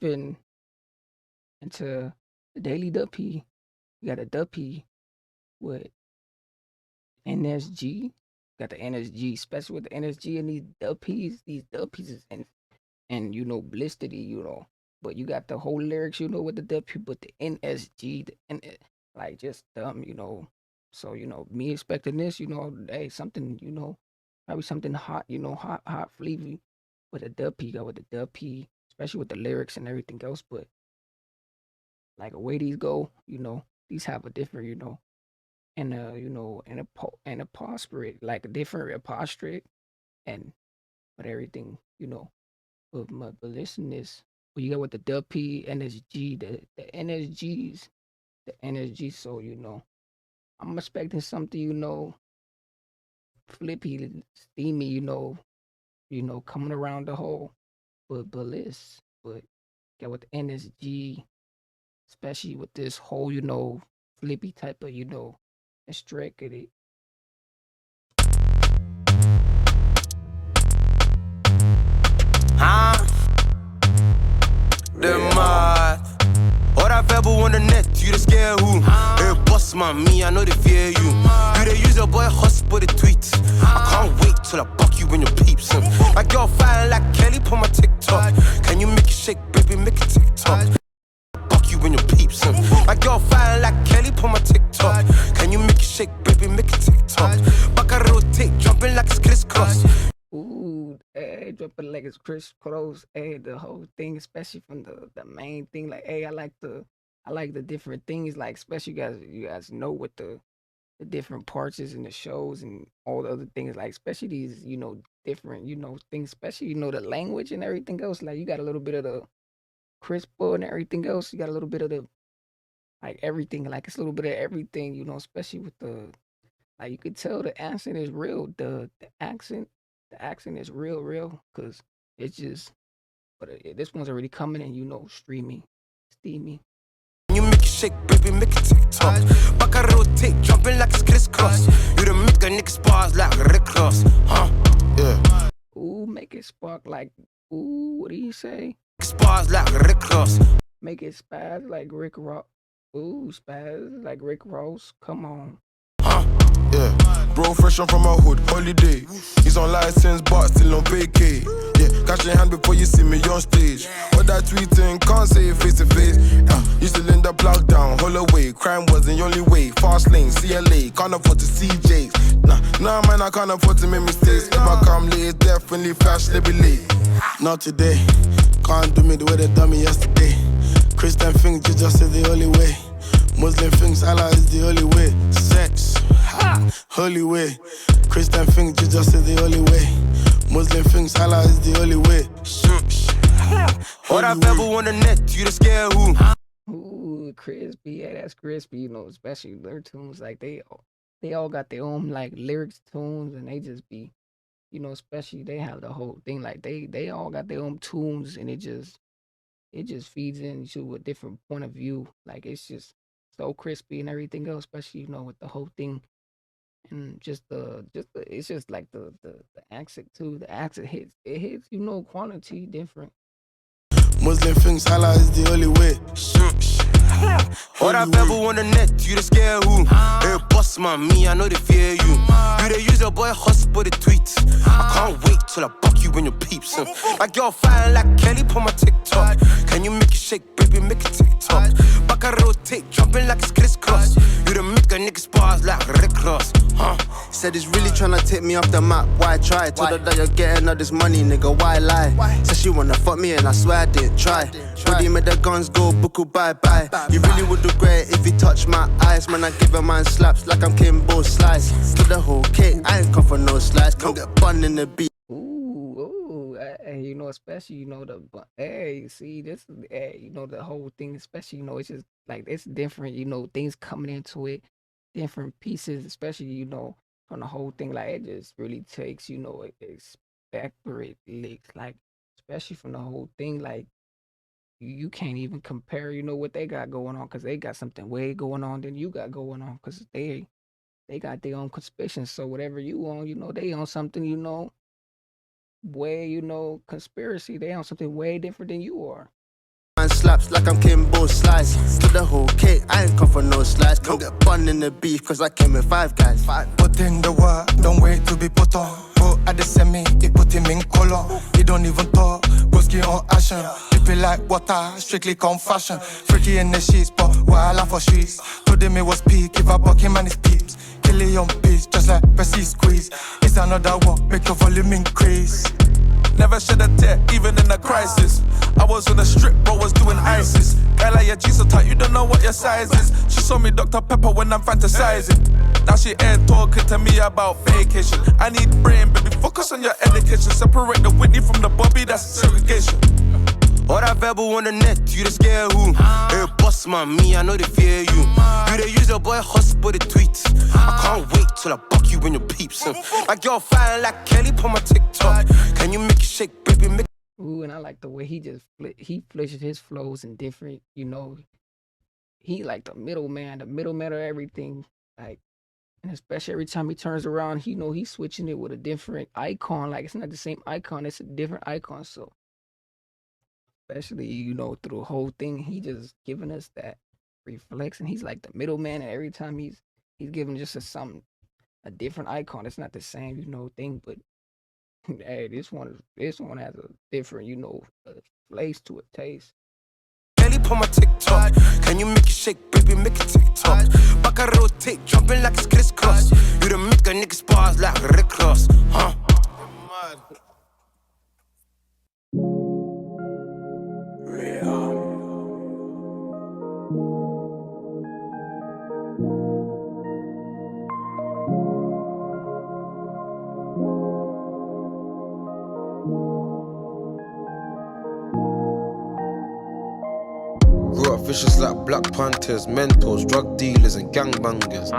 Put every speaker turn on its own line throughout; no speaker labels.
dipping into the Daily Duppy. You got a Duppy with NSG. Got the NSG, especially with the NSG and these Duppies is and Blistity, But you got the whole lyrics, with the Duppy, but the NSG, like just dumb. So, me expecting this, hey, something, probably something hot, hot, flavy with a Duppy, go with the Duppy, especially with the lyrics and everything else. But like the way these go, these have a different, and a posturate, like a different apostrophe and but everything, but listen this. When you got with the Duppy, NSG, the NSGs, the NSG, so I'm expecting something, flippy, steamy, coming around the whole bliss. But got with the NSG, especially with this whole, flippy type of, intricate.
Huh? The math. All that verbal on the net, you the scare who? Hey, boss man, me, I know they fear you. You they use your boy hustle the tweets. I can't wait till I buck you in your peeps. My girl fine like Kelly, put my TikTok. Can you make it shake, baby, make it TikTok? Buck you in your peeps. My girl fine like Kelly, put my TikTok. Can you make it shake, baby, make it TikTok? Back I rotate, jumping like it's crisscross.
Ooh, hey, dropping like it's crisscross. Hey, the whole thing, especially from the main thing. Like, hey, I like the different things. Like, especially you guys know what the different parts is in the shows and all the other things. Like, especially these, different, things. Especially the language and everything else. Like, you got a little bit of the crisper and everything else. You got a little bit of the like everything. Like, it's a little bit of everything. Especially with the like you could tell the accent is real. The accent is real, cause it's just. But this one's already coming in, streamy, steamy.
You make it shake, baby, make it TikTok. Back I rotate, jumping like it's crisscross. You the make a nigga spars like Rick Ross, huh? Yeah.
Ooh, make it spark like. Ooh, what do you say?
Spars like Rick Ross.
Make it spaz like Rick Ross. Ooh, spaz like Rick Ross. Come on.
Yeah, bro, fresh on from a hood holiday. He's on license, but still on vacay. Yeah, catch your hand before you see me on stage. What that tweeting, can't say it face to face. Used to lend the plug down, Holloway. Crime was the only way. Fast lane, CLA, can't afford to CJs. Nah, man, I can't afford to make mistakes. If I come late, it's definitely flash, they be late. Not today, can't do me the way they done me yesterday. Christian things, Jesus is the only way. Muslim things, Allah is the only way. Sex, holy way. Christian things, Jesus is the only way. Muslim things, Allah is the only way.
All that verbal on the net, you the scare who?
Ooh, crispy, yeah, that's crispy. Especially their tunes, like they all got their own like lyrics tunes, and they just be, especially they have the whole thing like they all got their own tunes, and it just feeds into a different point of view. Like it's just so crispy and everything else, especially with the whole thing and just the it's just like the accent too. The accent hits quantity different.
Muslim things, Allah is the only way.
All that verbal on the net, you the scare who? Hey, boss man, me, I know they fear you. You they use your boy hustle the tweets. I can't wait till I buck you in your peeps. My girl fine like Kelly, put my TikTok. Can you make it shake, baby, make it TikTok? Back I rotate, jumping like it's crisscross. You the make a nigga spars like Rick Ross, huh?
Said he's really tryna take me off the map. Why try? Told her that you're getting all this money, nigga. Why lie? Said she wanna fuck me and I swear I didn't try. Body made the guns go buckle bye bye. You really would do great if you touch my eyes. Man, I give a man slaps like I'm Kimbo Slice. To the whole cake, I ain't come for no slice. Come get bun in the beat.
Ooh, hey, especially, hey, see, this is, hey, the whole thing, especially, it's just like, it's different, things coming into it, different pieces, especially, from the whole thing, like, it just really takes, expectorate licks, like, especially from the whole thing, like, you can't even compare, what they got going on, because they got something way going on than you got going on, because they got their own conspicuous, so whatever you on, they on something, way, conspiracy. They on something way different than you are.
man slaps like I'm Kimbo Slice. To the whole cake, I ain't come for no slice. Come get bun in the beef, cause I came with 5 guys.
Put in the work, don't wait to be put on. Put at the semi, it put him in color. He don't even talk, broski on action. Dip it like water, strictly come fashion. Freaky in the sheets, but while I for streets. Told him it was peak, if I buck him and his peeps. Kill it on peace, just like Bessie squeeze. It's another walk, make your volume increase.
Never shed a tear, even in a crisis. I was on the strip, bro, was doing ISIS. Guy like your G so tight, you don't know what your size is. She saw me Dr. Pepper when I'm fantasizing. Now she ain't talking to me about vacation. I need brain, baby, focus on your education. Separate the Whitney from the Bobby, that's segregation.
All that verbal on the net, you the scare who? Hey, boss man, me, I know they fear you. You they use your boy hustle the tweets. I can't wait till I buck you when your peeps. My girl fine like Kelly, put my TikTok. Can you make it shake, baby? Make
Ooh, and I like the way he just he flishes his flows in different, he like the middleman of everything. Like, and especially every time he turns around, he's switching it with a different icon. Like it's not the same icon, it's a different icon. So especially, through the whole thing, he just giving us that reflex, and he's like the middleman, and every time he's giving just a different icon. It's not the same, thing, but hey, this one has a different, place to it, taste.
Kelly, put my TikTok. Can you make it shake, baby? Make it TikTok. Back I rotate, jumping like it's crisscross. You done make a nigga spars like Rick Ross, huh? Grew up vicious like Black Panthers, mentors, drug dealers and gangbangers.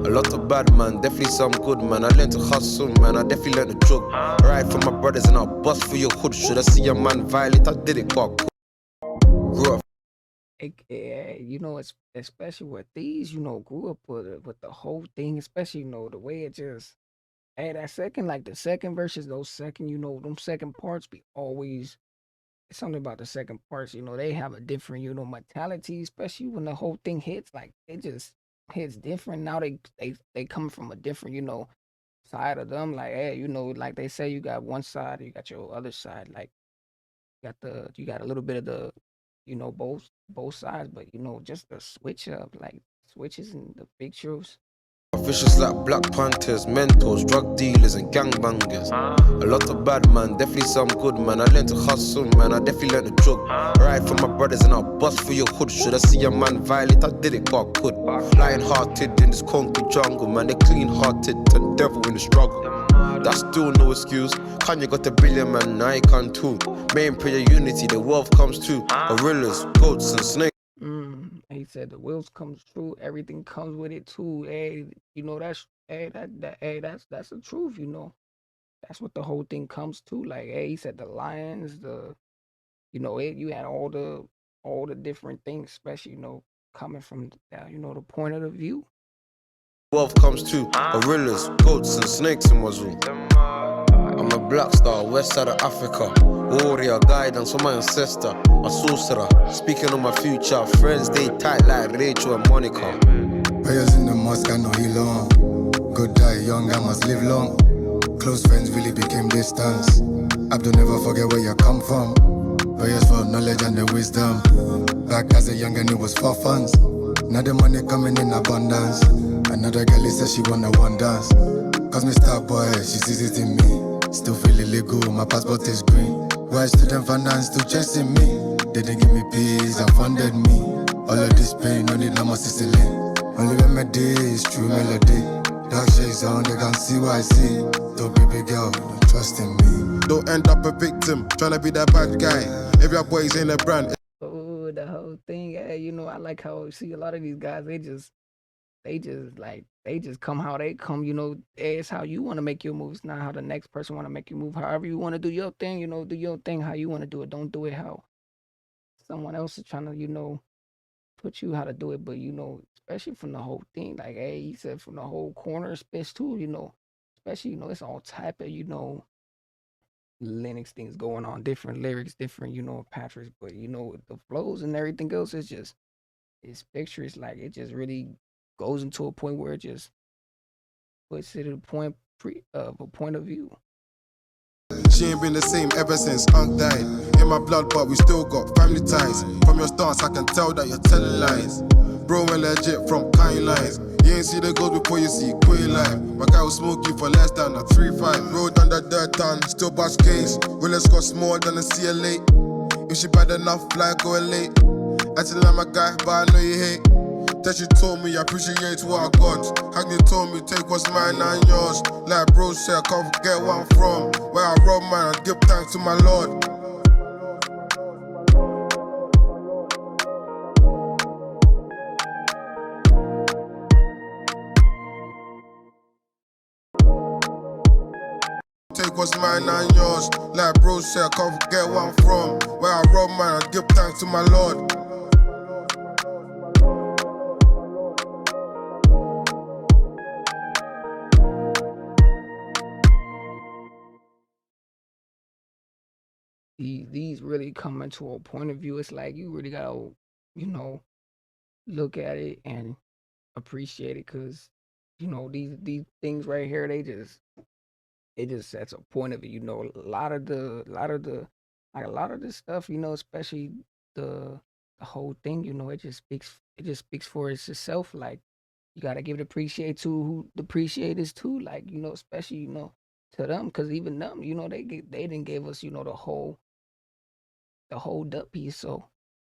A lot of bad man, definitely some good man. I learned to hustle, man, I definitely learned to jog. Ride for my brothers and I'll bust for your hood. Should I see a man violate, I did it quite cool. Grew up
Especially with these, grew up with the whole thing, especially, the way it just, hey, the second verses, those second, them second parts be always, it's something about the second parts, they have a different, mentality, especially when the whole thing hits, like, it just hits different. Now they come from a different, side of them, like, hey, like they say, you got one side, you got your other side, like, you got a little bit of the, both sides, but just the switch up, like switches and the pictures.
vicious like Black Panthers, mentors, drug dealers and gangbangers. A lot of bad man, definitely some good man. I learned to hustle, man, I definitely learned to jog. Ride for my brothers and I'll bust for your hood. Should I see a man violate, I did it quite good. Lion hearted in this concrete jungle, man, they clean hearted and devil in the struggle. That's still no excuse. Kanye got a billion, man, I can too. Main prayer unity, the wealth comes too. Gorillas, goats and snakes.
He said the wills comes true, everything comes with it too. Hey, that's hey that's the truth. That's what the whole thing comes to. Like, hey, he said the lions, you had all the different things, especially coming from the point of the view.
Wealth comes too. Gorillas, goats and snakes in my zoo. I'm a black star, west side of Africa. Warrior, guidance for my ancestor. A sorcerer, speaking on my future. Friends, they tight like Rachel and Monica.
Prayers in the mosque, I know he long. Good die young, I must live long. Close friends really became distance. Abdul never forget where you come from. Prayers for knowledge and the wisdom. Back as a young and it was for funds. Now the money coming in abundance. Another girl says she wanna one dance. Cause me star boy, she sees it in me. Still feel illegal, my passport is green. Why student finance still chasing me? They didn't give me peace and funded me. All of this pain, no need no more Sicily. Only remedy is true melody. Dark shades on, they can't see what I see. Don't baby girl, don't trust in me.
Don't end up a victim, tryna be that bad guy. If your boys ain't a brand.
Oh, the whole thing. Hey, I like how see a lot of these guys. They just come how they come. It's how you want to make your moves, not how the next person want to make you move. However you want to do your thing, do your thing how you want to do it. Don't do it how someone else is trying to, put you how to do it. But especially from the whole thing, like, hey, he said from the whole corner space too. Especially it's all type of Linux things going on, different lyrics, different, Patrick's, but the flows and everything else is just his pictures, like it just really goes into a point where it just puts it at a point of a point of view.
She ain't been the same ever since Unc died. In my blood, but we still got family ties. From your stance, I can tell that you're telling lies. Bro, we're legit from kind lines. You ain't see the goals before you see queer life. My guy will smoke you for less than a 3-5. Road under dirt ton, still bust case. Willis cost more than a CLA. If she bad enough, fly going late. Acting like my guy, but I know you hate. That she told me I appreciate what I got. Hagney told me take what's mine and yours. Like bro said, I can't forget where I'm from. Where I rob man, I give thanks to my Lord. Take what's mine and yours. Like bro said, I can't forget where I'm from. Where I rob man, I give thanks to my Lord.
These really coming to a point of view. It's like you really gotta, you know, look at it and appreciate it, because these things right here, it just sets a point of it. A lot of the stuff, especially the whole thing, it just speaks for itself. Like you gotta give it appreciate to who the appreciate is to, like, especially, to them, because even them, they didn't give us, the whole Duppy. So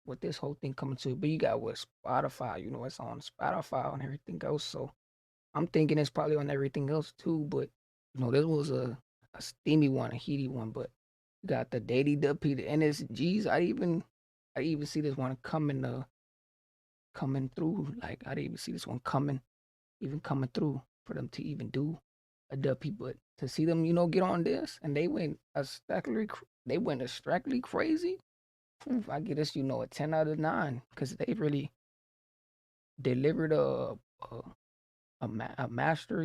with this whole thing coming to, but you got what Spotify, it's on Spotify and everything else. So I'm thinking it's probably on everything else too. But this was a steamy one, a heaty one. But you got the Daily Duppy, the NSGs. I even see this one coming through. Like I didn't even see this one coming through for them to even do a Duppy. But to see them, get on this, and they went abstractly crazy. I give this, a 10 out of 9, because they really delivered a master,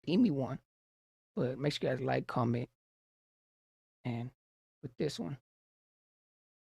steamy one. But make sure you guys like, comment, and with this one.